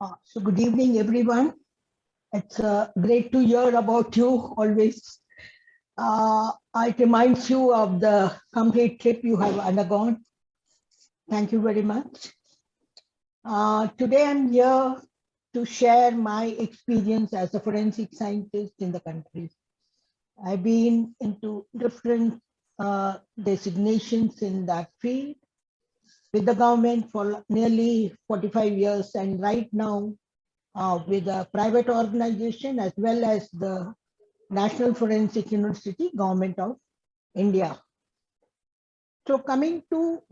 So good evening, everyone. It's great to hear about you always. It reminds you of the complete trip you have undergone. Thank you very much. Today I'm here to share my experience as a forensic scientist in the country. I've been into different designations in that field with the government for nearly 45 years, and right now with a private organization as well as the National Forensic University, Government of India. So coming to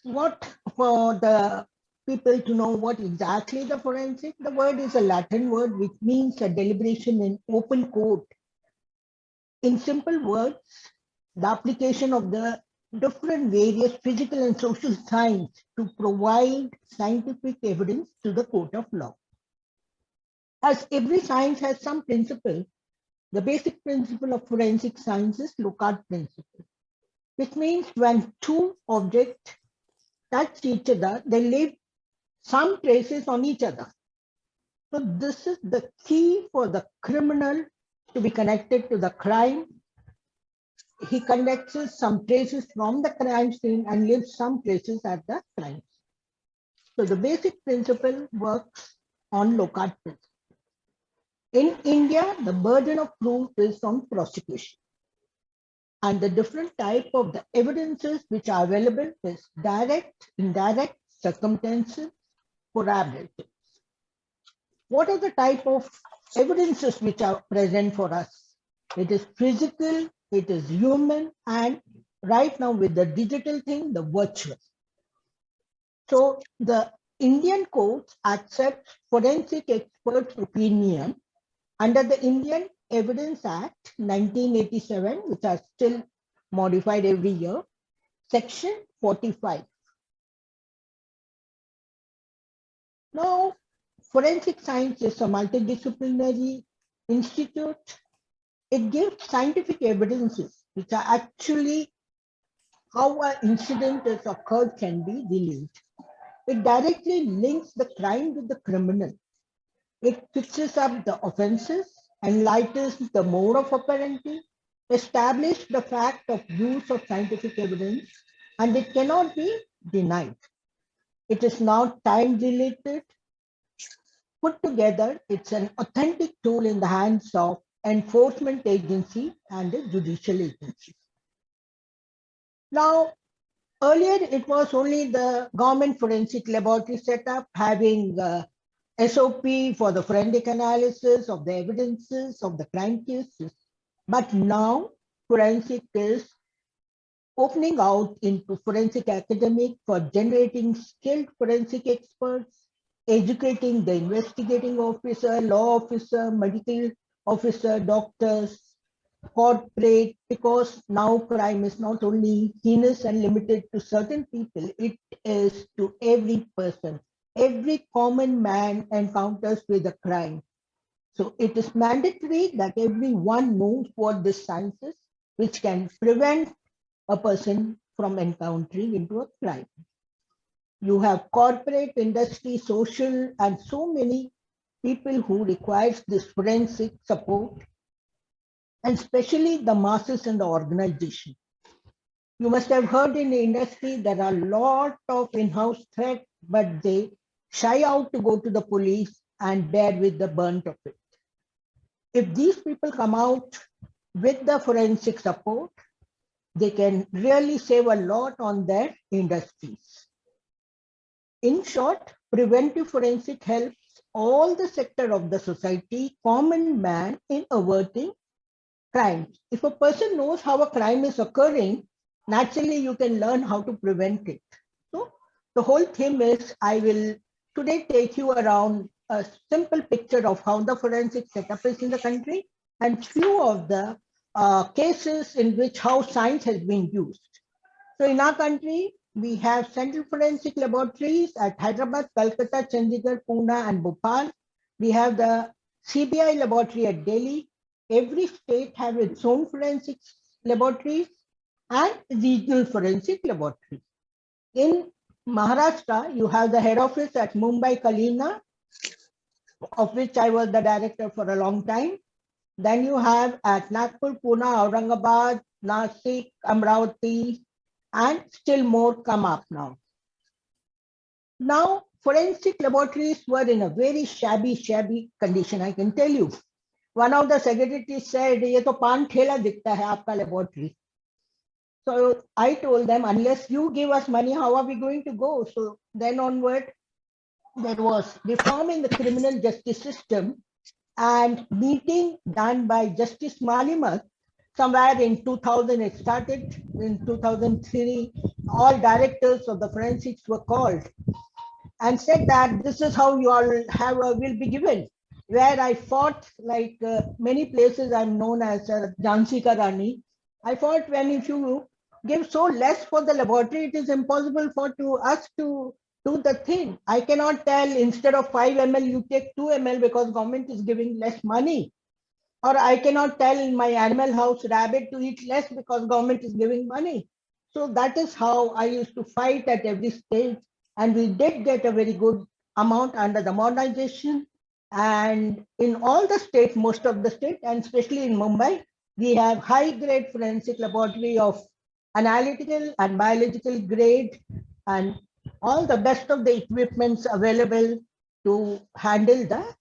what, for the people to know what exactly the forensic, the word is a Latin word which means a deliberation in open court. In simple words, the application of the different various physical and social science to provide scientific evidence to the court of law. As every science has some principle, the basic principle of forensic science is lookout principle, which means when two objects touch each other, they leave some traces on each other. So this is the key for the criminal to be connected to the crime. He collects some traces from the crime scene and leaves some traces at the crime. So the basic principle works on lookout principle. In India, the burden of proof is on prosecution. And the different type of the evidences which are available is direct, indirect, circumstances, corroboratives. What are the type of evidences which are present for us? It is physical, it is human, and right now with the digital thing, the virtual. So the Indian courts accept forensic experts' opinion under the Indian Evidence Act 1987, which are still modified every year, section 45. Now, forensic science is a multidisciplinary institute. It gives scientific evidences which are actually how an incident has occurred can be relieved. It directly links the crime with the criminal. It fixes up the offenses, enlightens the mode of operandi, establishes the fact of use of scientific evidence, and it cannot be denied. It is now time-related. Put together, it's an authentic tool in the hands of enforcement agency and the judicial agency. Now, earlier it was only the government forensic laboratory setup having SOP for the forensic analysis of the evidences of the crime cases. But now forensic is opening out into forensic academic for generating skilled forensic experts, educating the investigating officer, law officer, medical officer, doctors, corporate, because now crime is not only heinous and limited to certain people, it is to every person. Every common man encounters with a crime. So it is mandatory that everyone knows what this science is, which can prevent a person from encountering into a crime. You have corporate, industry, social, and so many people who requires this forensic support, and especially the masses and the organization. You must have heard in the industry there are a lot of in-house threats, but they shy out to go to the police and bear with the brunt of it. If these people come out with the forensic support, they can really save a lot on their industries. In short, preventive forensic helps all the sector of the society, common man, in averting crimes. If a person knows how a crime is occurring, naturally you can learn how to prevent it. So the whole theme is, I will today take you around a simple picture of how the forensic setup is in the country and few of the cases in which how science has been used. So in our country, we have central forensic laboratories at Hyderabad, Calcutta, Chandigarh, Pune, and Bhopal. We have the CBI laboratory at Delhi. Every state has its own forensic laboratories and regional forensic laboratories. In Maharashtra, you have the head office at Mumbai, Kalina, of which I was the director for a long time. Then you have at Nagpur, Pune, Aurangabad, Nasik, Amravati, and still more come up now. Now, forensic laboratories were in a very shabby condition, I can tell you. One of the secretaries said, "ये तो पान ठेला दिखता है आपका laboratory." So I told them, unless you give us money, how are we going to go? So then onward, there was reform in the criminal justice system and meeting done by Justice Malimat. Somewhere in 2000, it started. In 2003, all directors of the forensics were called and said that this is how you all have will be given. Where I fought, like many places I'm known as Jhansi Ka Rani. I fought when if you give so less for the laboratory, it is impossible for us to do the thing. I cannot tell instead of 5 ml, you take 2 ml because government is giving less money. Or I cannot tell in my animal house rabbit to eat less because government is giving money. So that is how I used to fight at every stage. And we did get a very good amount under the modernization. And in all the states, most of the states, and especially in Mumbai, we have high-grade forensic laboratory of analytical and biological grade and all the best of the equipments available to handle the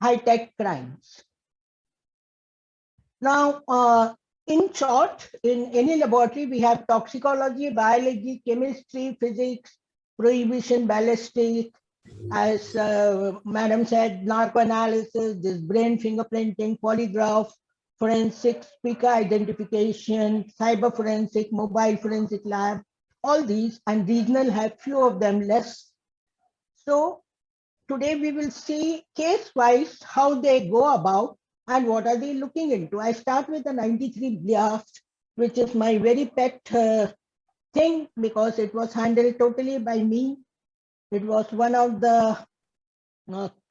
high-tech crimes. Now, in short, in any laboratory, we have toxicology, biology, chemistry, physics, prohibition, ballistic, as Madam said, narcoanalysis, this brain fingerprinting, polygraph, forensic, speaker identification, cyber forensic, mobile forensic lab, all these, and regional have few of them less. So today we will see case-wise how they go about and what are they looking into. I start with the 93 blast, which is my very pet thing because it was handled totally by me. It was one of the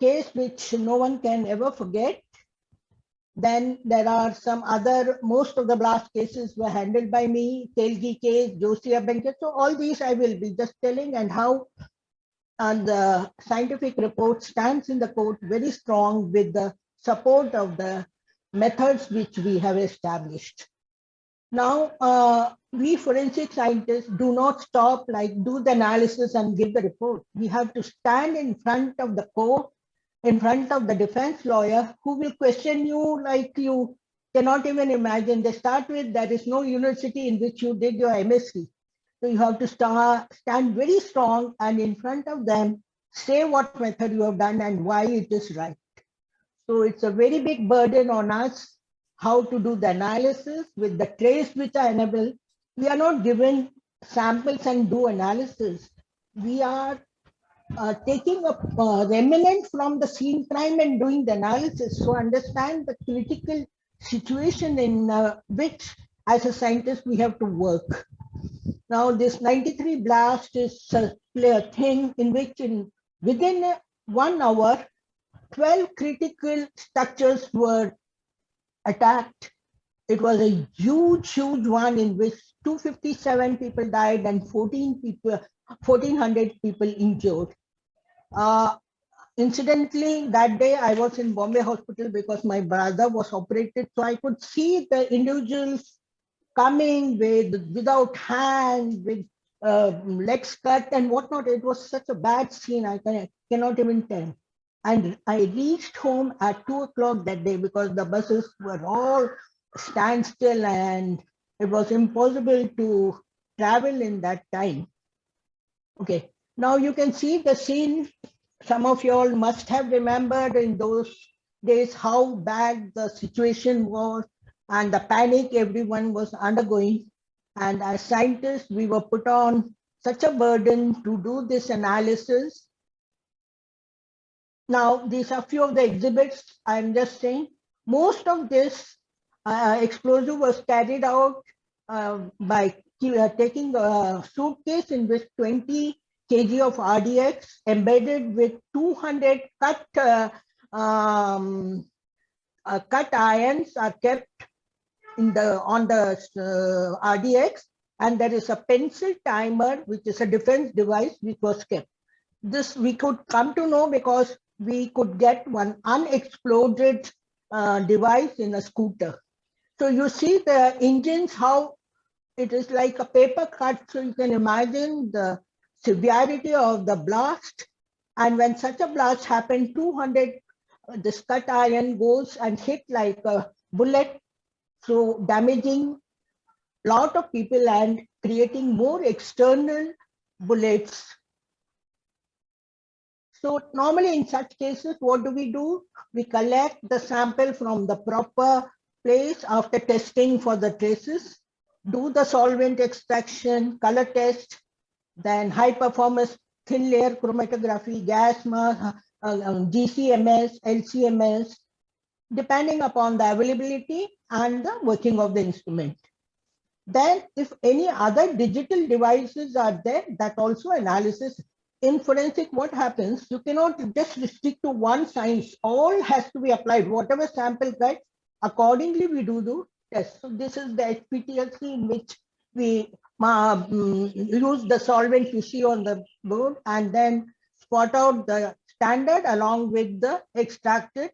case which no one can ever forget. Then there are some other, most of the blast cases were handled by me, Telgi case, Josia Benke. So all these I will be just telling and how and the scientific report stands in the court very strong with the support of the methods which we have established. Now, we forensic scientists do not stop, like do the analysis and give the report. We have to stand in front of the court, in front of the defense lawyer who will question you like you cannot even imagine. They start with, there is no university in which you did your MSc. So you have to stand very strong and in front of them, say what method you have done and why it is right. So it's a very big burden on us how to do the analysis with the trace which are enabled. We are not given samples and do analysis. We are taking a remnant from the scene crime and doing the analysis. So understand the critical situation in which as a scientist we have to work. Now this 93 blast is a thing in which within 1 hour, 12 critical structures were attacked. It was a huge one in which 257 people died and 1,400 people injured. Incidentally, that day I was in Bombay hospital because my brother was operated. So I could see the individuals coming without hands, with legs cut and whatnot. It was such a bad scene, I cannot even tell. And I reached home at 2 o'clock that day because the buses were all standstill and it was impossible to travel in that time. Okay, now you can see the scene. Some of you all must have remembered in those days how bad the situation was and the panic everyone was undergoing. And as scientists, we were put on such a burden to do this analysis. Now, these are few of the exhibits. I'm just saying, most of this explosive was carried out by taking a suitcase in which 20 kg of RDX embedded with 200 cut ions are kept on the RDX, and there is a pencil timer, which is a defense device, which was kept. This we could come to know because we could get one unexploded device in a scooter. So you see the engines, how it is like a paper cut. So you can imagine the severity of the blast. And when such a blast happened, 200, this cut iron goes and hit like a bullet, so damaging lot of people and creating more external bullets. So normally in such cases, what do? We collect the sample from the proper place after testing for the traces, do the solvent extraction, color test, then high performance thin layer chromatography, gas mask, GCMS, LCMS, depending upon the availability and the working of the instrument. Then if any other digital devices are there, that also analysis. In forensic, what happens, you cannot just restrict to one science, all has to be applied. Whatever sample gets, accordingly we do the test. So this is the HPTLC in which we use the solvent you see on the board and then spot out the standard along with the extracted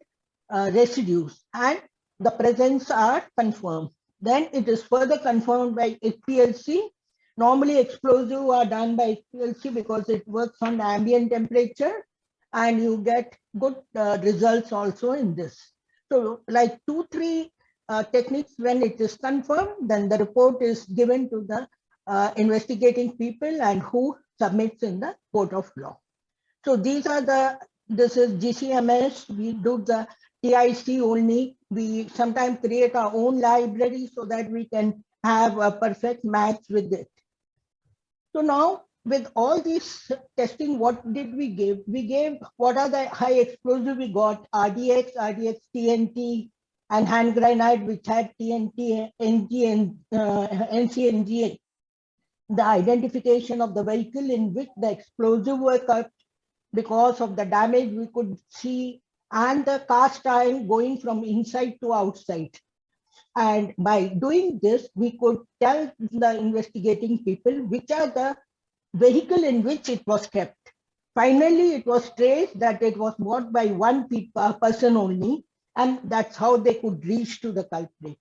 residues, and the presence are confirmed. Then it is further confirmed by HPLC. Normally explosive are done by HPLC because it works on ambient temperature and you get good results also in this. So like 2-3 techniques, when it is confirmed, then the report is given to the investigating people and who submits in the court of law. So these are this is GCMS, we do the TIC only. We sometimes create our own library so that we can have a perfect match with it. So now with all this testing, what did we give? We gave, what are the high explosive we got? RDX, TNT, and hand grenade, which had TNT, NG, and NCNG. The identification of the vehicle in which the explosive were cut because of the damage we could see, and the cast iron going from inside to outside. And by doing this, we could tell the investigating people which are the vehicle in which it was kept. Finally, it was traced that it was bought by one person only, and that's how they could reach to the culprit.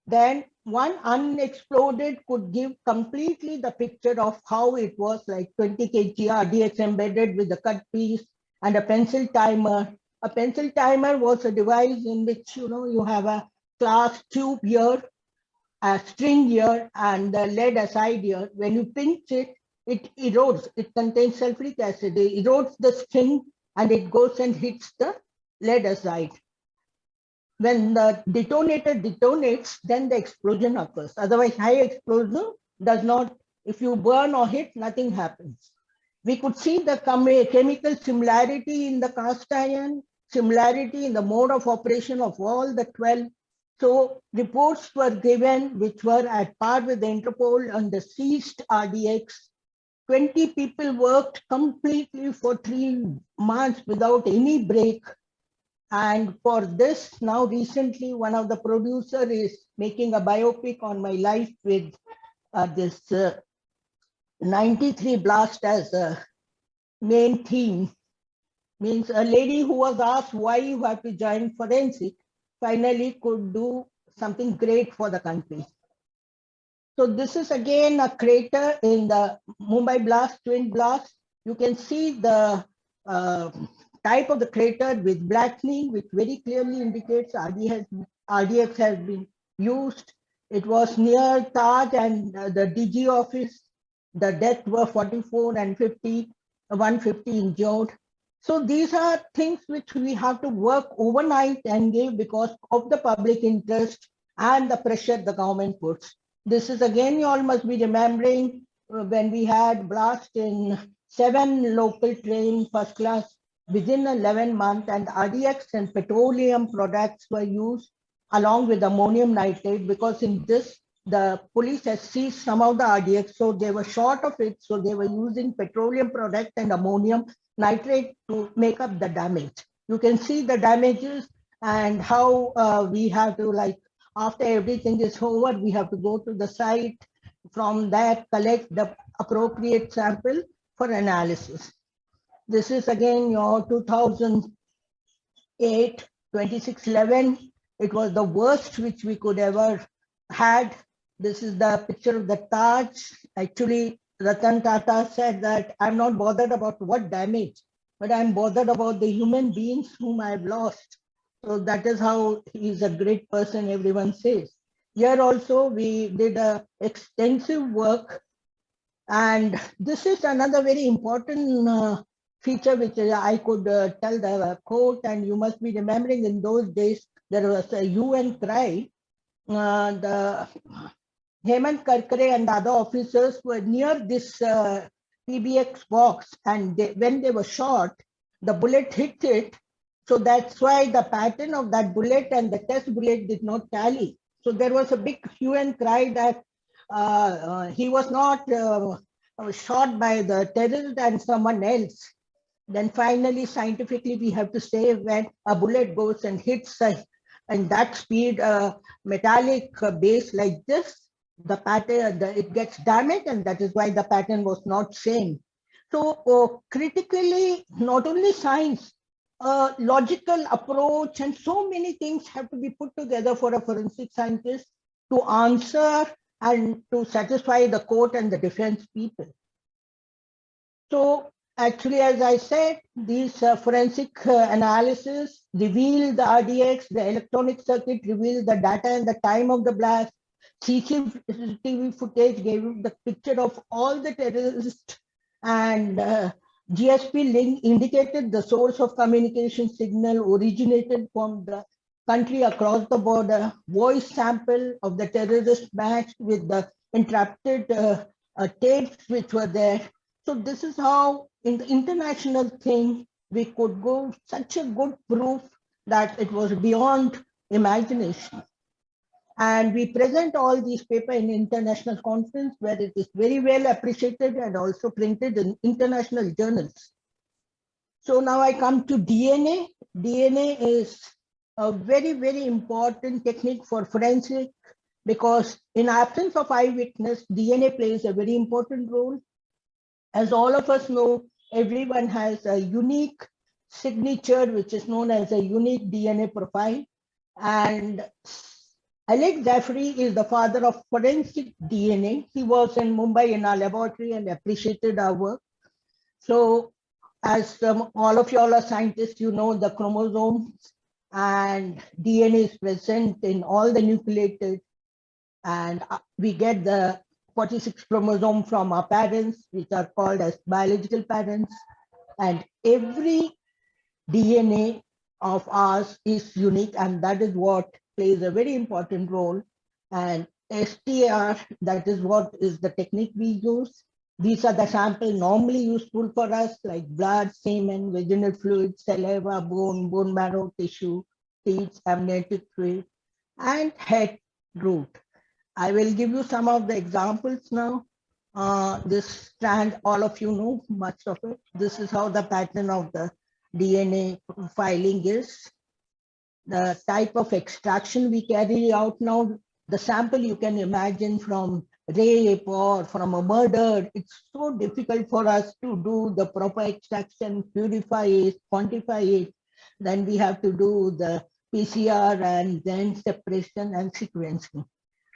Then one unexploded could give completely the picture of how it was, like 20 kg RDX embedded with a cut piece and a pencil timer. A pencil timer was a device in which you have a glass tube here, a string here, and the lead aside here. When you pinch it, it erodes. It contains sulfuric acid. It erodes the string and it goes and hits the lead aside. When the detonator detonates, then the explosion occurs. Otherwise, high explosive does not, if you burn or hit, nothing happens. We could see the chemical similarity in the cast iron, similarity in the mode of operation of all the 12. So reports were given which were at par with the Interpol on the seized RDX. 20 people worked completely for 3 months without any break. And for this, now recently, one of the producers is making a biopic on my life with this 93 blast as a main theme. Means a lady who was asked why you have to join forensic finally could do something great for the country. So this is again a crater in the Mumbai blast, twin blast. You can see the type of the crater with blackening, which very clearly indicates RDX has been used. It was near Taj and the DG office. The deaths were 44 and 150 injured. So these are things which we have to work overnight and give because of the public interest and the pressure the government puts. This is again, you all must be remembering when we had blast in 7 local train first class within 11 months, and RDX and petroleum products were used along with ammonium nitrate, because in this, the police has seized some of the RDX, so they were short of it. So they were using petroleum product and ammonium nitrate to make up the damage. You can see the damages and how we have to, like, after everything is over, we have to go to the site, from that collect the appropriate sample for analysis. This is again your 2008, 2611. It was the worst which we could ever had. This is the picture of the Taj. Actually, Ratan Tata said that I'm not bothered about what damage, but I'm bothered about the human beings whom I've lost. So that is how he's a great person, everyone says. Here also, we did a extensive work, and this is another very important feature which I could tell the quote, and you must be remembering in those days there was a UN cry. The Hemant Karkare and the other officers were near this PBX box, and when they were shot, the bullet hit it. So that's why the pattern of that bullet and the test bullet did not tally. So there was a big hue and cry that he was not shot by the terrorist and someone else. Then finally, scientifically, we have to say when a bullet goes and hits and that speed metallic base like this, the pattern, it gets damaged, and that is why the pattern was not same. So critically, not only science, logical approach and so many things have to be put together for a forensic scientist to answer and to satisfy the court and the defense people. So actually, as I said, these forensic analysis revealed the RDX, the electronic circuit revealed the data and the time of the blast. CCTV footage gave the picture of all the terrorists, and GSP link indicated the source of communication signal originated from the country across the border. Voice sample of the terrorist matched with the interrupted tapes which were there. So this is how, in the international thing, we could go such a good proof that it was beyond imagination. And we present all these papers in international conference where it is very well appreciated and also printed in international journals. So now I come to DNA. DNA is a very, very important technique for forensic, because in absence of eyewitness, DNA plays a very important role. As all of us know, everyone has a unique signature, which is known as a unique DNA profile. And Helik is the father of forensic DNA. He was in Mumbai in our laboratory and appreciated our work. So as all of you all are scientists, you know the chromosomes and DNA is present in all the nucleated, and we get the 46 chromosome from our parents, which are called as biological parents. And every DNA of ours is unique, and that is what plays a very important role. And STR, that is what is the technique we use. These are the samples normally useful for us, like blood, semen, vaginal fluid, saliva, bone, bone marrow, tissue, teeth, amniotic fluid, and head root. I will give you some of the examples now. This strand, all of you know much of it. This is how the pattern of the DNA profiling is. The type of extraction we carry out now, the sample you can imagine from rape or from a murder, it's so difficult for us to do the proper extraction, purify it, quantify it. Then we have to do the PCR and then separation and sequencing.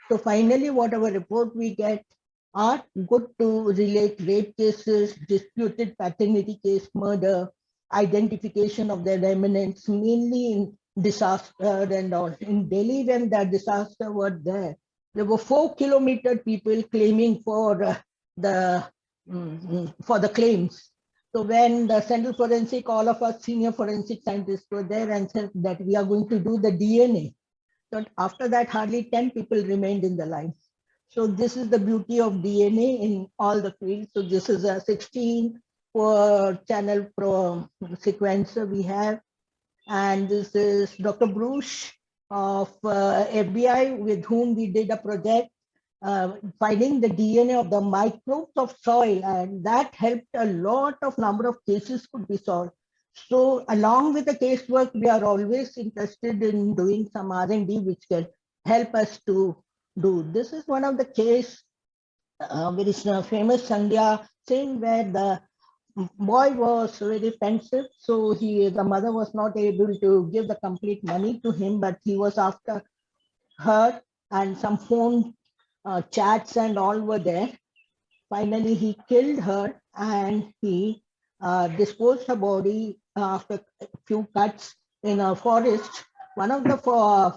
So finally, whatever report we get are good to relate rape cases, disputed paternity case, murder, identification of the remnants, mainly in disaster and all. In Delhi, when that disaster was there were 4-kilometer people claiming for the claims. So when the Central Forensic, all of us senior forensic scientists were there and said that we are going to do the DNA. So after that, hardly 10 people remained in the line. So this is the beauty of DNA in all the fields. So this is a 16 channel sequencer we have. And this is Dr. Bruce of FBI, with whom we did a project finding the DNA of the microbes of soil. And that helped a lot of number of cases could be solved. So along with the casework, we are always interested in doing some R&D which can help us to do. This is one of the case, very famous Sandhya thing where the boy was very pensive, so the mother was not able to give the complete money to him, but he was after her, and some phone chats and all were there. Finally, he killed her and he disposed her body after a few cuts in a forest. One of the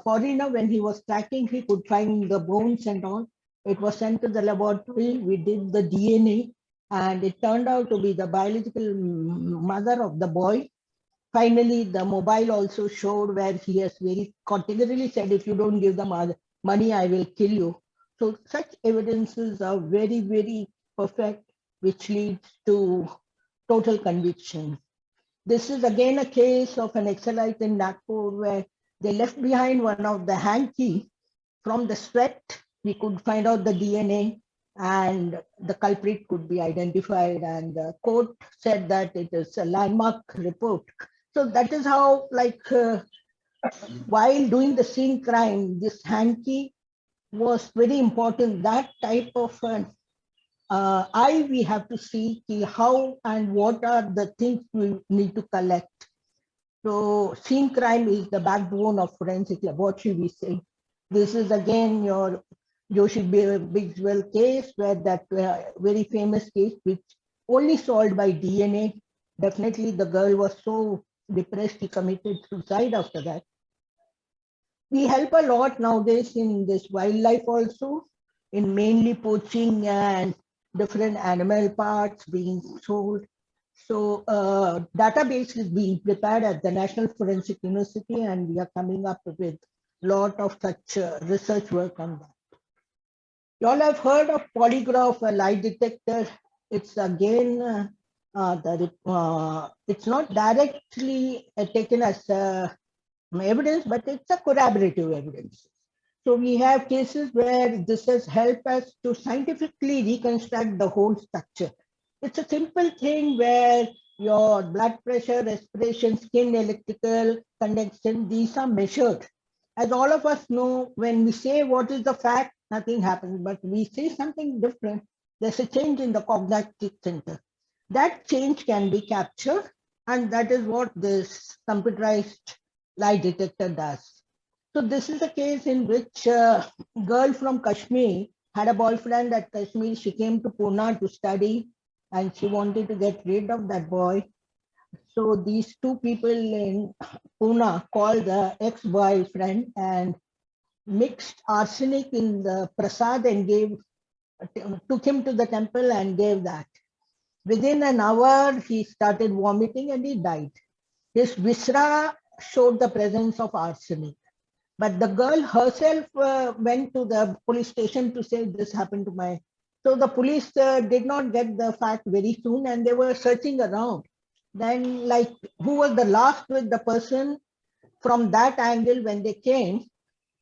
foreigner, when he was tracking, he could find the bones and all. It was sent to the laboratory. We did the DNA, and it turned out to be the biological mother of the boy. Finally, the mobile also showed where he has very categorically said, if you don't give the money, I will kill you. So such evidences are very, very perfect, which leads to total conviction. This is again a case of an Excelite in Nagpur where they left behind one of the hanky. From the sweat, we could find out the DNA and the culprit could be identified, and the court said that it is a landmark report. So that is how, while doing the scene crime, this hanky was very important. That type of eye we have to see how and what are the things we need to collect. So scene crime is the backbone of forensic laboratory, we say. This is again your Joshi Bigswell case, where that very famous case, which only solved by DNA. Definitely the girl was so depressed, he committed suicide after that. We help a lot nowadays in this wildlife also, in mainly poaching and different animal parts being sold. So database is being prepared at the National Forensic University, and we are coming up with a lot of such research work on that. You all have heard of polygraph, a lie detector. It's again, it's not directly taken as evidence, but it's a corroborative evidence. So we have cases where this has helped us to scientifically reconstruct the whole structure. It's a simple thing where your blood pressure, respiration, skin electrical conduction, these are measured. As all of us know, when we say what is the fact, nothing happens, but we say something different, there's a change in the cognitive center. That change can be captured, and that is what this computerized lie detector does. So this is a case in which a girl from Kashmir had a boyfriend at Kashmir. She came to Pune to study, and she wanted to get rid of that boy. So these two people in Pune called the ex-boyfriend and mixed arsenic in the prasad and took him to the temple and gave that. Within an hour, he started vomiting and he died. His viscera showed the presence of arsenic. But the girl herself went to the police station to say this happened to my. So the police did not get the fact very soon, and they were searching around. Then, like, who was the last with the person from that angle when they came?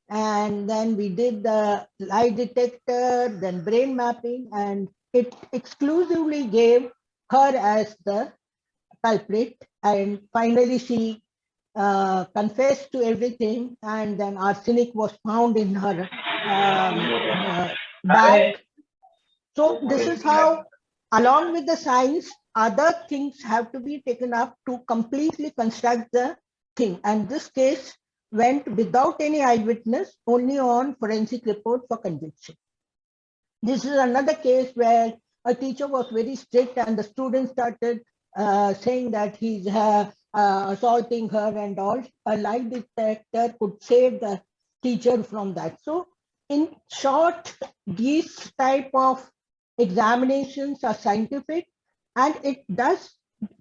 And then we did the lie detector, then brain mapping, and it exclusively gave her as the culprit. And finally, she confessed to everything, and then arsenic was found in her bag. So this is how, along with the science, other things have to be taken up to completely construct the thing. And this case went without any eyewitness, only on forensic report for conviction. This is another case where a teacher was very strict and the students started saying that he's assaulting her and all. A lie detector could save the teacher from that. So in short, these type of examinations are scientific, and it does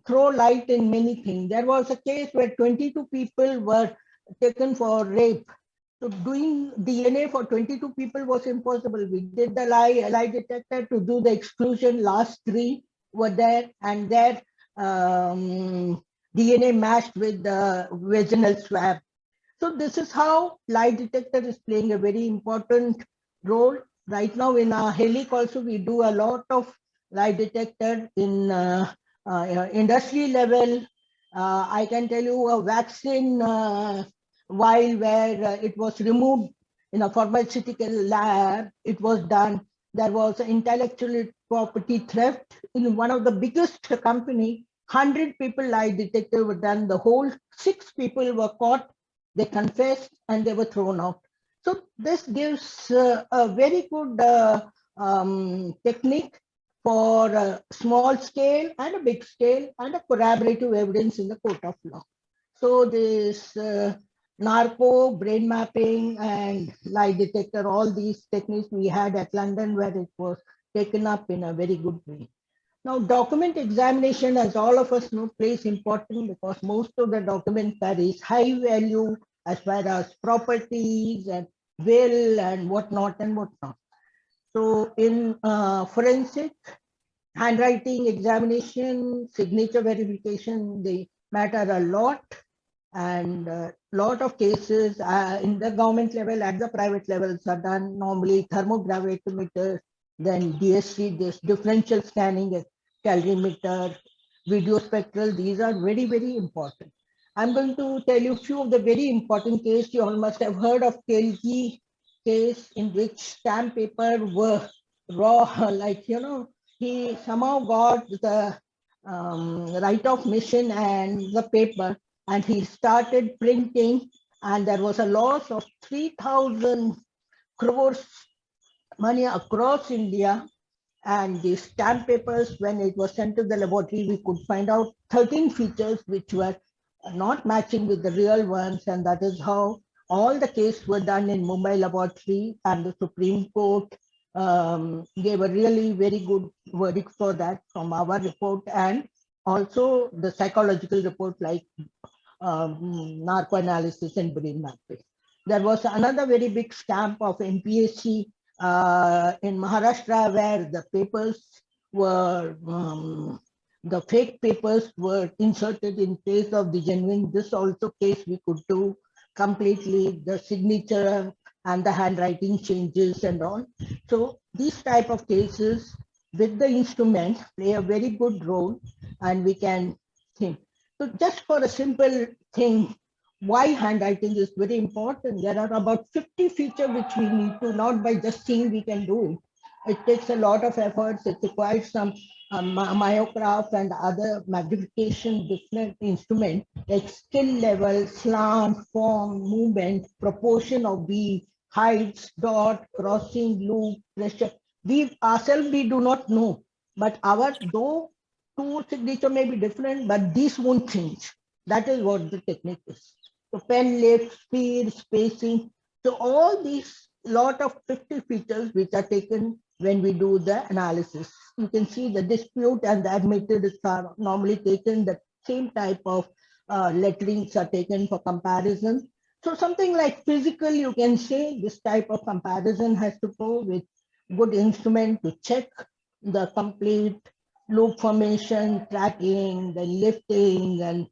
throw light in many things. There was a case where 22 people were taken for rape. So doing DNA for 22 people was impossible. We did the lie detector to do the exclusion. Last 3 were there, and their DNA matched with the vaginal swab. So this is how lie detector is playing a very important role. Right now in our Helik also, we do a lot of lie detector in industry level. I can tell you a vaccine vial where it was removed in a pharmaceutical lab, it was done. There was intellectual property theft in one of the biggest company. 100 people lie detector were done. The whole 6 people were caught. They confessed and they were thrown out. So this gives a very good technique for a small scale and a big scale and a corroborative evidence in the court of law. So this narco, brain mapping, and lie detector, all these techniques we had at London where it was taken up in a very good way. Now, document examination, as all of us know, plays important because most of the document carries high value as far as properties and will and whatnot and whatnot. So in forensic, handwriting examination, signature verification, they matter a lot. And a lot of cases in the government level, at the private levels are done normally thermogravimeter, then DSC, this differential scanning, calorimeter, video spectral. These are very, very important. I'm going to tell you a few of the very important cases. You all must have heard of Helik case in which stamp paper were raw, like, you know, he somehow got the write-off machine and the paper, and he started printing, and there was a loss of 3,000 crores money across India. And the stamp papers, when it was sent to the laboratory, we could find out 13 features which were not matching with the real ones. And that is how all the cases were done in Mumbai laboratory, and the Supreme Court gave a really very good verdict for that from our report, and also the psychological report like narco analysis and brain mapping. There was another very big scam of MPSC in Maharashtra where the papers were, the fake papers were inserted in place of the genuine. This also case we could do completely, the signature and the handwriting changes and all. So these type of cases with the instrument play a very good role, and we can think. So just for a simple thing, why handwriting is very important. There are about 50 features which we need to, not by just seeing we can do it. It takes a lot of efforts. It requires some myograph and other magnification, different instrument like skill level, slant, form, movement, proportion of V, heights, dot, crossing, loop, pressure. We ourselves, we do not know, but our though tool signature may be different, but these won't change. That is what the technique is. So pen lift, speed, spacing. So all these lot of 50 features which are taken when we do the analysis. You can see the dispute and the admitted are normally taken, the same type of letterings are taken for comparison. So something like physical, you can say this type of comparison has to go with good instrument to check the complete loop formation, tracking, the lifting, and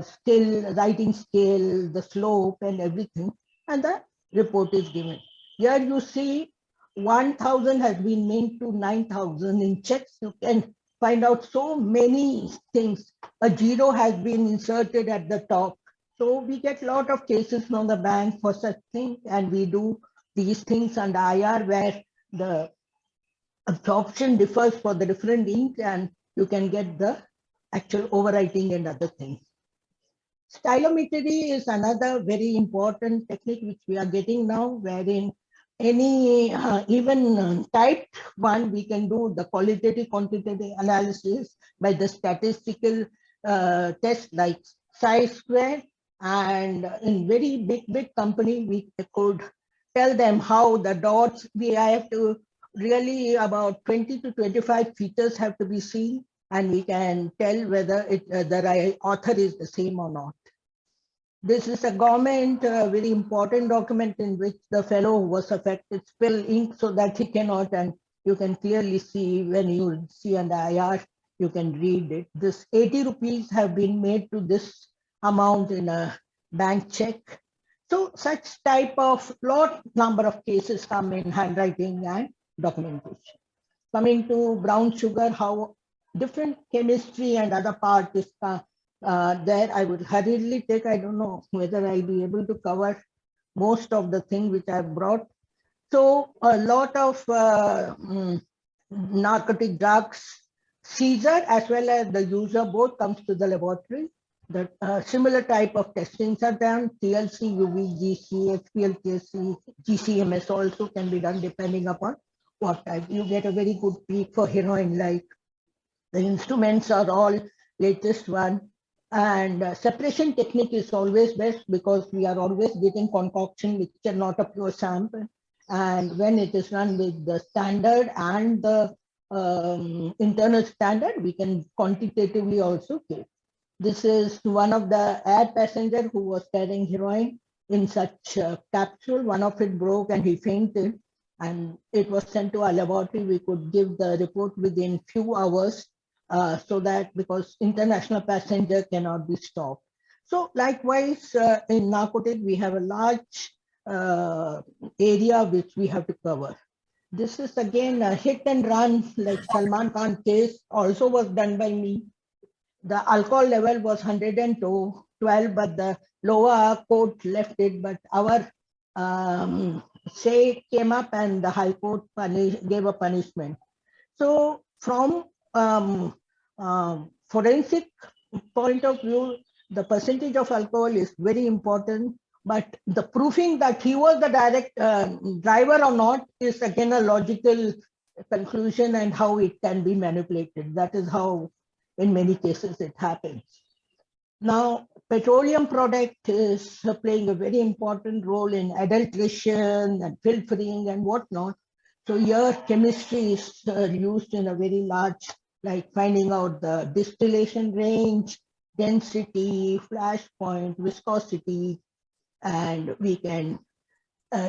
skill, writing scale, the slope, and everything, and the report is given. Here you see 1,000 has been made to 9,000 in checks. You can find out so many things. A zero has been inserted at the top. So we get a lot of cases from the bank for such things, and we do these things under IR where the absorption differs for the different ink, and you can get the actual overwriting and other things. Stylometry is another very important technique which we are getting now, wherein any even typed one, we can do the qualitative quantitative analysis by the statistical test like chi-square, and in very big company we could tell them how the dots, I have to really about 20 to 25 features have to be seen, and we can tell whether the author is the same or not. This is a government very important document in which the fellow who was affected spill ink so that he cannot, and you can clearly see when you see an IR, you can read it. This 80 rupees have been made to this amount in a bank check. So such type of number of cases come in handwriting and documentation. Coming to brown sugar, how different chemistry and other part is there. I would hurriedly take, I don't know whether I'll be able to cover most of the thing which I've brought. So a lot of narcotic drugs seizure as well as the user both comes to the laboratory. The similar type of testings are done. TLC, UV, GC, HPLC, GCMS also can be done depending upon what type. You get a very good peak for heroin, like the instruments are all latest one. And separation technique is always best because we are always getting concoction which are not a pure sample. And when it is run with the standard and the internal standard, we can quantitatively also give. This is one of the air passenger who was carrying heroin in such a capsule. One of it broke and he fainted, and it was sent to our laboratory. We could give the report within few hours, so that because international passenger cannot be stopped. So likewise, in narcotic, we have a large area which we have to cover. This is again a hit and run, like Salman Khan case also was done by me. The alcohol level was 102, 12, but the lower court left it. But our say came up and the high court gave a punishment. So from forensic point of view, the percentage of alcohol is very important. But the proving that he was the direct driver or not is again a logical conclusion and how it can be manipulated. That is how in many cases it happens. Now, petroleum product is playing a very important role in adulteration and filtering and whatnot. So here chemistry is used in a very large, like finding out the distillation range, density, flash point, viscosity, and we can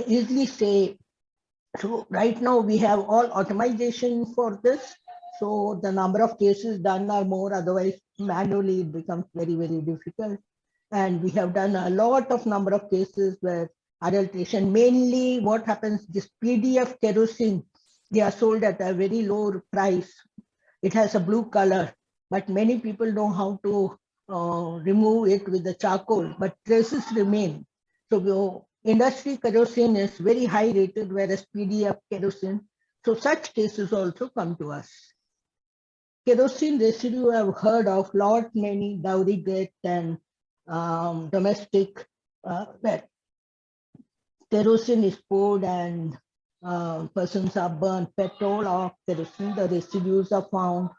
easily say, so right now we have all automation for this. So the number of cases done are more, otherwise manually it becomes very, very difficult. And we have done a lot of number of cases where adulteration, mainly what happens, this PDF kerosene, they are sold at a very low price. It has a blue color, but many people know how to remove it with the charcoal, but traces remain. So industry kerosene is very high rated, whereas PDF kerosene. So such cases also come to us. Kerosene residue I've heard of lot many dowry death and domestic where kerosene is poured and persons are burnt, petrol or kerosene, the residues are found.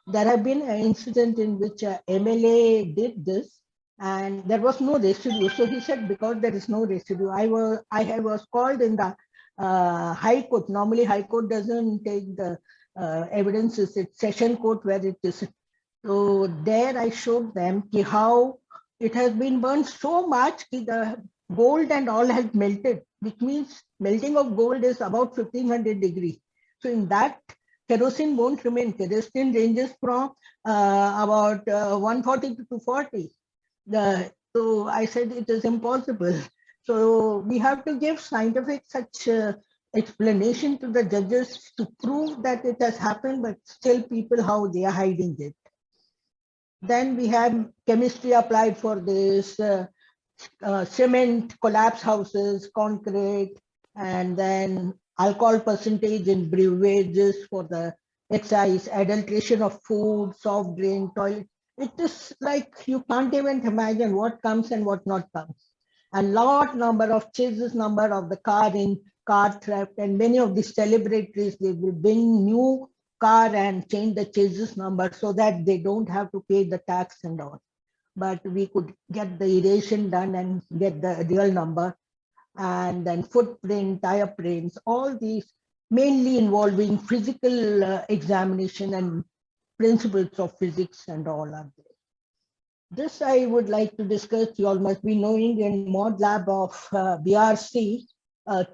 There have been an incident in which a MLA did this and there was no residue. So he said, because there is no residue, I was called in the High Court. Normally High Court doesn't take the evidences, it's Session Court where it is. So there I showed them how it has been burned so much that the gold and all has melted, which means melting of gold is about 1500 degrees. So in that, kerosene won't remain. Kerosene ranges from about 140 to 240. So I said it is impossible. So we have to give scientific such explanation to the judges to prove that it has happened, but still people how they are hiding it. Then we have chemistry applied for this, cement, collapse houses, concrete, and then alcohol percentage in beverages for the excise, adulteration of food, soft drink, toilet. It is like you can't even imagine what comes and what not comes. And lot number of chases number of the car theft, and many of the celebrities, they will bring new car and change the chases number so that they don't have to pay the tax and all. But we could get the erasure done and get the real number. And then footprint, tire prints, all these mainly involving physical examination and principles of physics and all are there. This I would like to discuss. You all must be knowing in mod lab of BRC,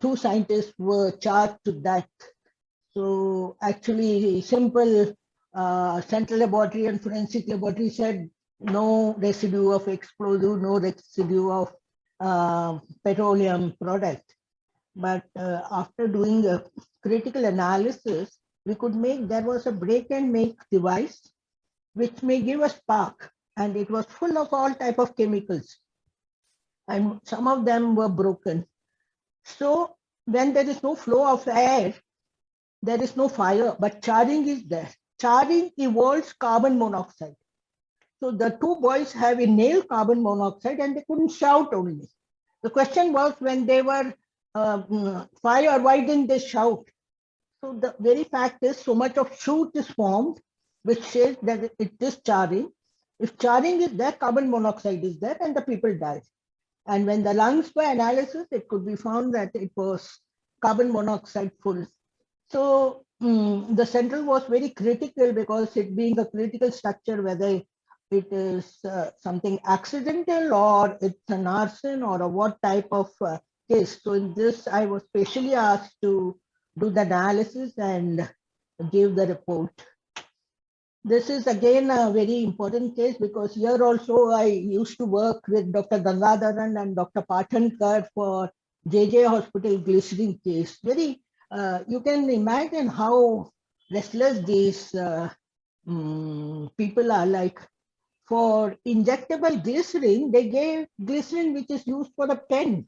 2 scientists were charged to death. So actually simple central laboratory and forensic laboratory said no residue of explosive, no residue of petroleum product. But after doing a critical analysis, we could make, there was a break and make device which may give a spark, and it was full of all type of chemicals. And some of them were broken. So when there is no flow of air, there is no fire, but charring is there. Charring evolves carbon monoxide. So the two boys have inhaled carbon monoxide and they couldn't shout only. The question was, when they were fire, why didn't they shout? So the very fact is, so much of soot is formed, which says that it is charring. If charring is there, carbon monoxide is there, and the people died. And when the lungs were analysis, it could be found that it was carbon monoxide full. So the central was very critical, because it being a critical structure, whether it is something accidental or it's an arson or a what type of case. So in this, I was specially asked to do the analysis and give the report. This is again a very important case, because here also I used to work with Dr. Gangadharan and Dr. Pathankar for JJ Hospital glycerin case. Very, you can imagine how restless these people are. Like, for injectable glycerin, they gave glycerin which is used for a pen,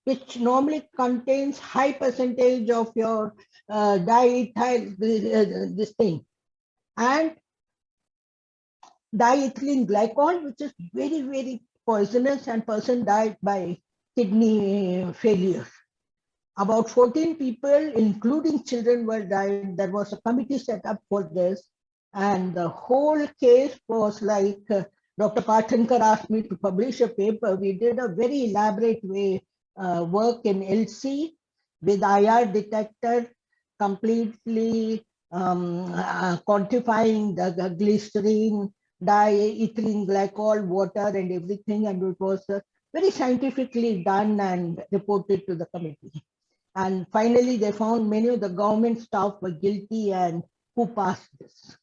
which normally contains high percentage of your diethyl, this thing, and diethylene glycol, which is very, very poisonous, and person died by kidney failure. About 14 people, including children, were died. There was a committee set up for this, and the whole case was like, Dr. Pathankar asked me to publish a paper. We did a very elaborate way work in LC with IR detector, completely quantifying the glycerin, diethylene glycol, water, and everything, and it was very scientifically done and reported to the committee. And finally, they found many of the government staff were guilty, and who passed this.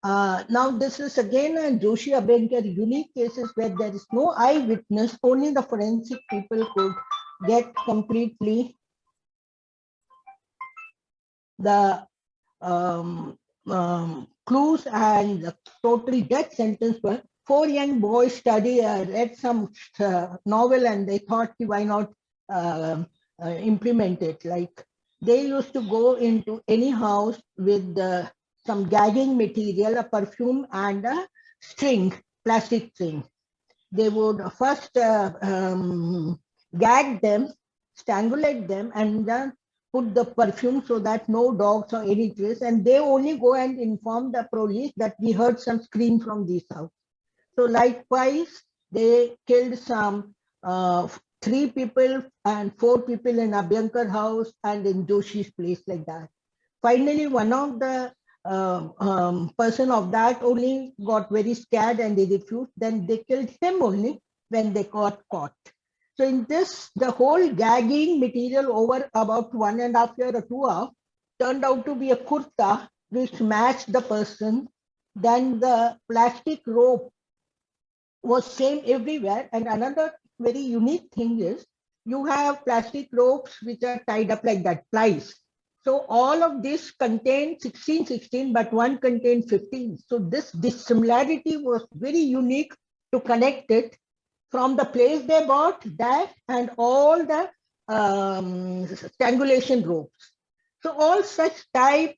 Now, this is again a Joshi Abhinkar unique cases where there is no eyewitness, only the forensic people could get completely the clues, and the total death sentence were 4 young boys read some novel, and they thought, why not implement it. Like, they used to go into any house with some gagging material, a perfume, and a string, plastic string. They would first gag them, strangulate them, and then put the perfume so that no dogs or any trace, and they only go and inform the police that we heard some scream from this house. So likewise, they killed some 3 people and 4 people in Abhyankar house and in Joshi's place, like that. Finally, one of the person of that only got very scared and they refused. Then they killed him only when they got caught. So in this, the whole gagging material over about 1.5 years or 2 hours turned out to be a kurta which matched the person. Then the plastic rope was same everywhere. And another very unique thing is, you have plastic ropes which are tied up like that, plies. So all of this contained 16, but one contained 15. So this dissimilarity was very unique to connect it from the place they bought that and all the strangulation ropes. So all such type,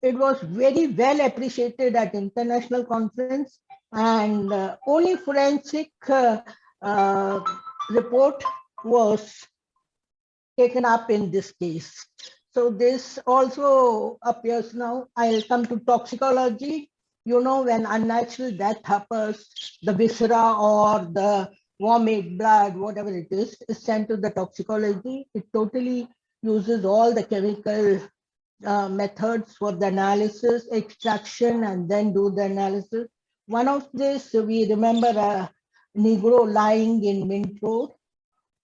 it was very well appreciated at international conference, and only forensic report was taken up in this case. So this also appears now. I'll come to toxicology. You know, when unnatural death happens, the viscera or the vomit, blood, whatever it is sent to the toxicology. It totally uses all the chemical methods for the analysis, extraction, and then do the analysis. One of this, we remember a Negro lying in Mint Road.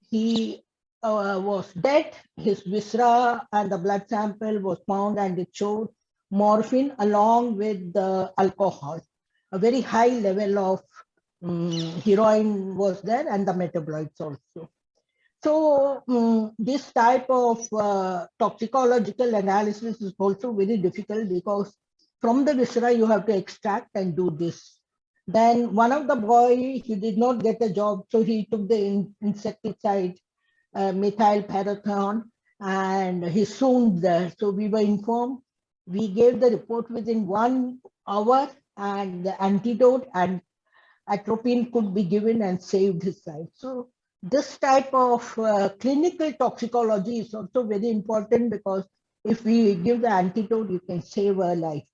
He was dead. His viscera and the blood sample was found, and it showed morphine along with the alcohol. A very high level of heroin was there, and the metabolites also. So this type of toxicological analysis is also very difficult, because from the viscera you have to extract and do this. Then one of the boys, he did not get a job, so he took the insecticide, methyl parathion, and he's soon there. So we were informed. We gave the report within 1 hour, and the antidote and atropine could be given and saved his life. So this type of clinical toxicology is also very important, because if we give the antidote, you can save a life.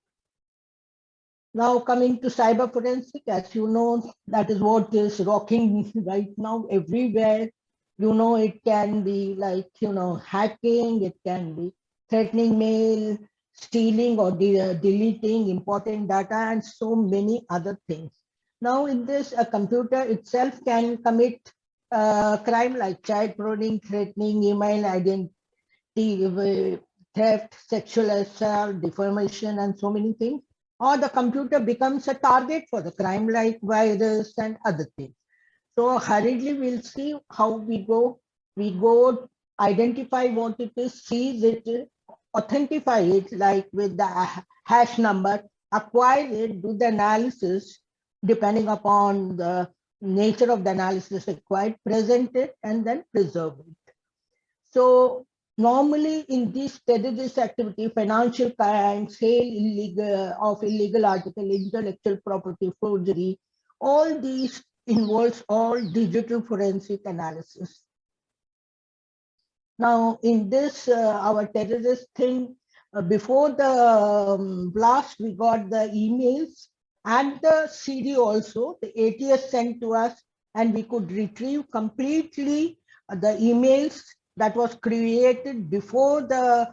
Now coming to cyber forensic, as you know, that is what is rocking right now everywhere. It can be like, hacking, it can be threatening mail, stealing or deleting important data, and so many other things. Now in this, a computer itself can commit crime like child prodding, threatening, email identity theft, sexual assault, defamation, and so many things. Or the computer becomes a target for the crime like virus and other things. So hurriedly we'll see how we go. We go identify what it is, seize it, authentify it like with the hash number, acquire it, do the analysis depending upon the nature of the analysis required, present it, and then preserve it. So normally in this terrorist activity, financial crime, sale of illegal article, intellectual property, forgery, all these involves all digital forensic analysis. Now in this, our terrorist thing, before the blast, we got the emails and the CD also, the ATS sent to us, and we could retrieve completely the emails that was created before the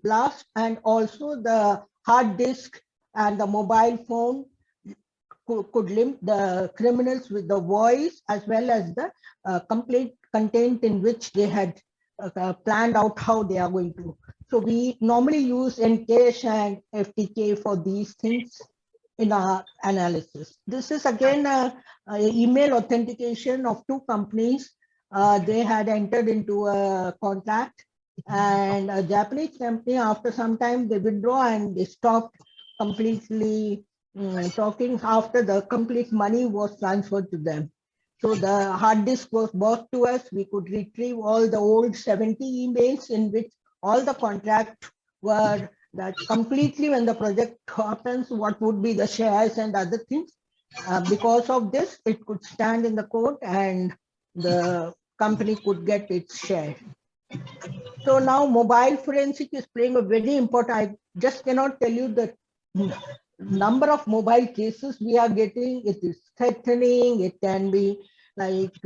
blast, and also the hard disk and the mobile phone could link the criminals with the voice, as well as the complete content in which they had planned out how they are going to. So we normally use Encache and FTK for these things in our analysis. This is again a email authentication of two companies. They had entered into a contract, and a Japanese company, after some time, they withdraw and they stopped completely talking after the complete money was transferred to them. So the hard disk was brought to us. We could retrieve all the old 70 emails in which all the contracts were that completely when the project happens, what would be the shares and other things. Because of this, it could stand in the court and the company could get its share. So now mobile forensic is playing a very important, I just cannot tell you the number of mobile cases we are getting. It is threatening, it can be like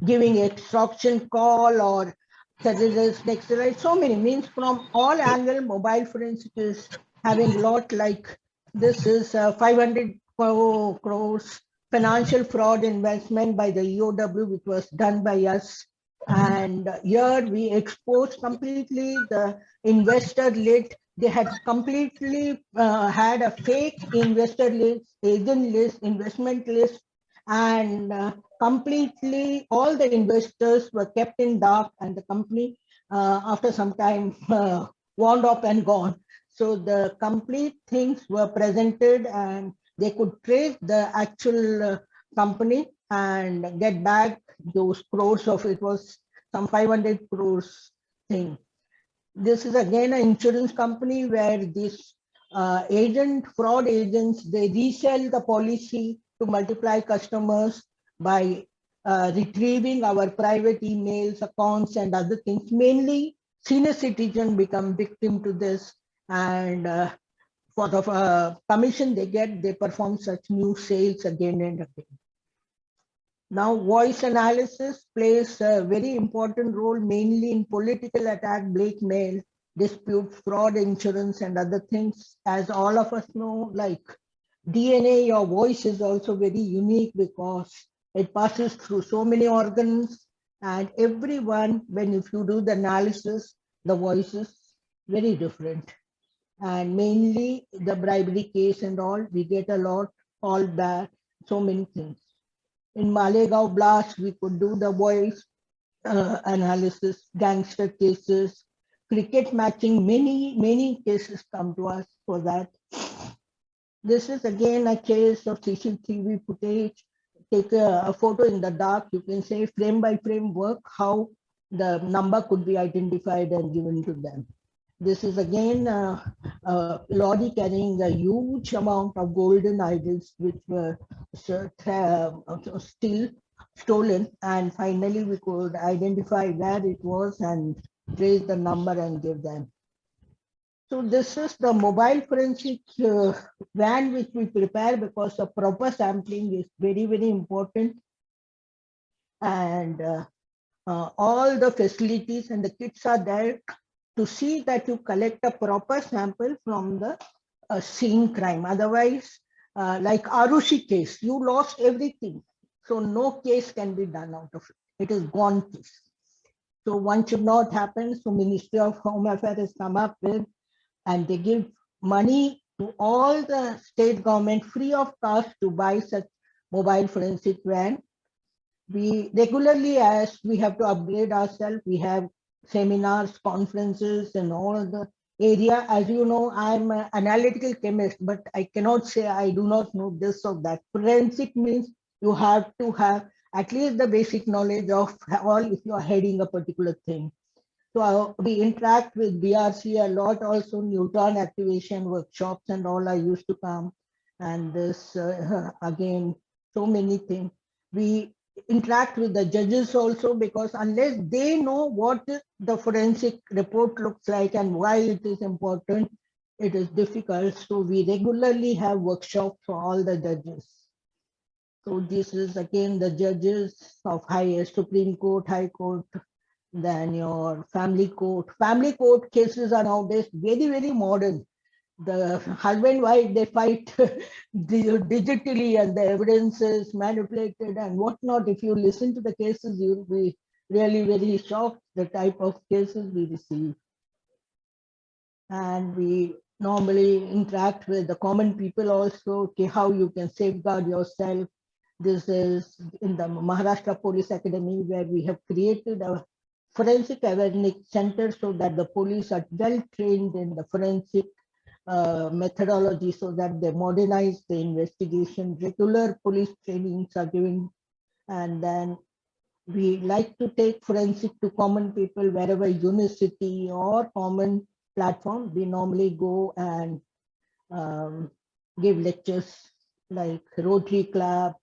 giving extortion call or terrorist exercise, so many means from all angle. Mobile forensic is having a lot, like this is 500 crores financial fraud investment by the EOW, which was done by us. And here we exposed completely the investor list. They had completely had a fake investor list, agent list, investment list, and completely all the investors were kept in dark, and the company after some time wound up and gone. So the complete things were presented, and they could trace the actual company and get back those crores of, it was some 500 crores thing. This is again an insurance company where this fraud agents, they resell the policy to multiply customers by retrieving our private emails, accounts, and other things. Mainly senior citizens become victim to this, and for the commission they get, they perform such new sales again and again. Now, voice analysis plays a very important role, mainly in political attack, blackmail, dispute, fraud, insurance, and other things. As all of us know, like DNA, your voice is also very unique because it passes through so many organs, and everyone, when if you do the analysis, the voice is very different. And mainly the bribery case and all, we get a lot, all back, so many things. In Malegaon blast, we could do the voice analysis, gangster cases, cricket matching, many cases come to us for that. This is again a case of CCTV footage. Take a photo in the dark, you can say frame by frame work, how the number could be identified and given to them. This is again a lorry carrying a huge amount of golden idols, which were still stolen. And finally, we could identify where it was and trace the number and give them. So this is the mobile forensic van which we prepare, because the proper sampling is very, very important. And all the facilities and the kits are there to see that you collect a proper sample from the scene crime. Otherwise, like Arushi case, you lost everything. So no case can be done out of it. It is gone case. So one should not happen. So Ministry of Home Affairs has come up with, and they give money to all the state government free of cost to buy such mobile forensic van. We regularly, as we have to upgrade ourselves, we have seminars, conferences, and all the area. As you know, I'm an analytical chemist, but I cannot say I do not know this or that. Forensic means you have to have at least the basic knowledge of all if you are heading a particular thing. So we interact with BRC a lot, also neutron activation workshops and all are used to come. And this, again, so many things. We interact with the judges also, because unless they know what the forensic report looks like and why it is important, it is difficult. So we regularly have workshops for all the judges. So this is again the judges of highest Supreme Court, High Court, then your family court. Family court cases are nowadays very, very modern. The husband wife, they fight digitally and the evidence is manipulated and whatnot. If you listen to the cases, you'll be really very shocked the type of cases we receive. And we normally interact with the common people also, okay, how you can safeguard yourself. This is in the Maharashtra Police Academy, where we have created a forensic awareness center so that the police are well trained in the forensic methodology, so that they modernize the investigation. Regular police trainings are given, and then we like to take forensic to common people wherever university or common platform. We normally go and give lectures like Rotary Club.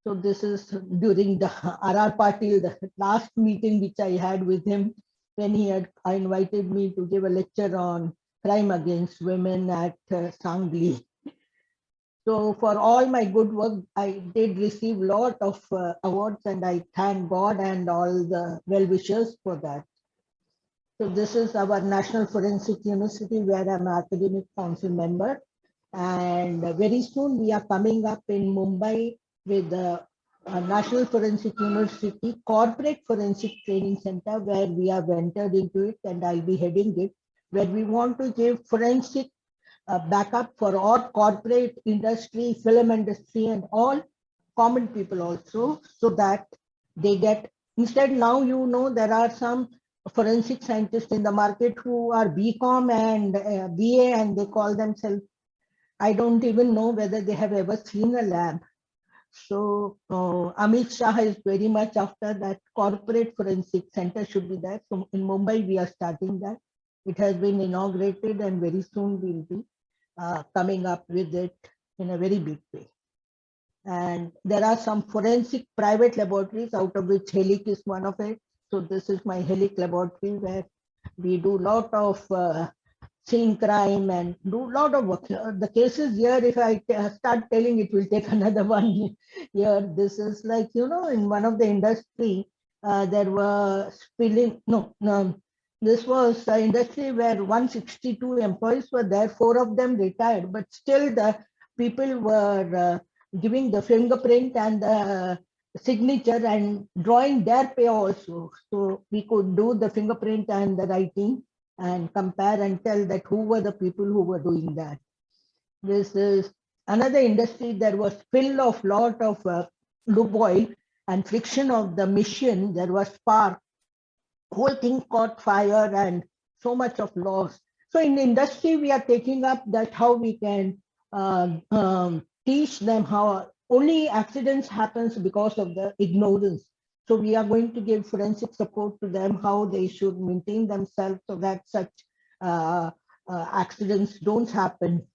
So this is during the RR Patil, the last meeting which I had with him, when he had invited me to give a lecture on crime against women at Sangli. So for all my good work, I did receive a lot of awards, and I thank God and all the well-wishers for that. So this is our National Forensic University, where I'm an academic council member. And very soon we are coming up in Mumbai with the National Forensic University Corporate Forensic Training Center, where we have entered into it, and I'll be heading it, where we want to give forensic backup for all corporate industry, film industry, and all common people also, so that they get, instead now, you know, there are some forensic scientists in the market who are BCom and BA, and they call themselves, I don't even know whether they have ever seen a lab. So Amit Shah is very much after that corporate forensic center should be there. So in Mumbai, we are starting that. It has been inaugurated, and very soon we'll be coming up with it in a very big way. And there are some forensic private laboratories, out of which Helik is one of it. So this is my Helik laboratory, where we do a lot of scene crime and do a lot of work. The cases here, if I start telling, it will take another 1 year. This is like, you know, in one of the industry, there were spilling, this was the industry where 162 employees were there, 4 of them retired, but still the people were giving the fingerprint and the signature and drawing their pay also. So we could do the fingerprint and the writing and compare and tell that who were the people who were doing that. This is another industry. There was spill of lot of lube oil and friction of the machine. There was spark. Whole thing caught fire and so much of loss. So in industry, we are taking up that how we can teach them how only accidents happens because of the ignorance. So we are going to give forensic support to them, how they should maintain themselves so that such accidents don't happen